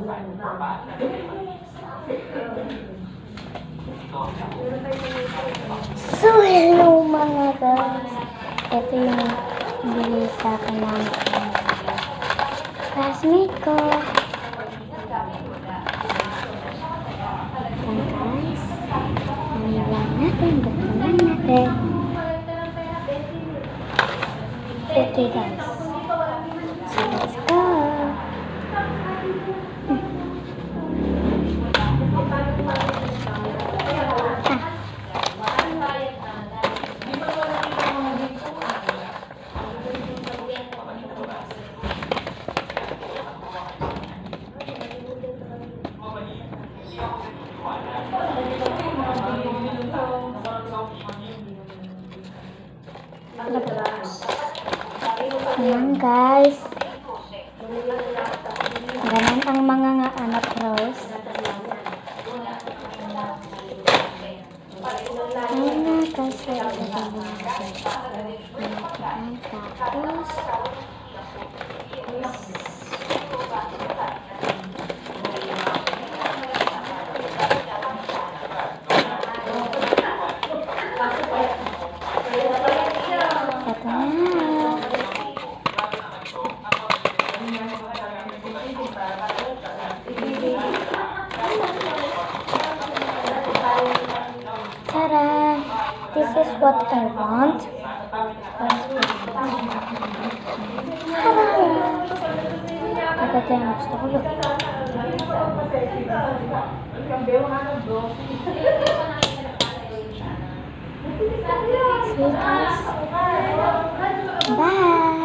So, hello mga guys. Ito yung binili sa akin ng classmate ko. Ayan guys. Ayan lang natin. Buksan lang natin. Okay guys. So, let's go. Ayan guys. Ganun ang mga anak Rose. Ayan na kasi tapos ito na. Tara! This is what I want. Ito yung gusto ko. See you guys. Bye!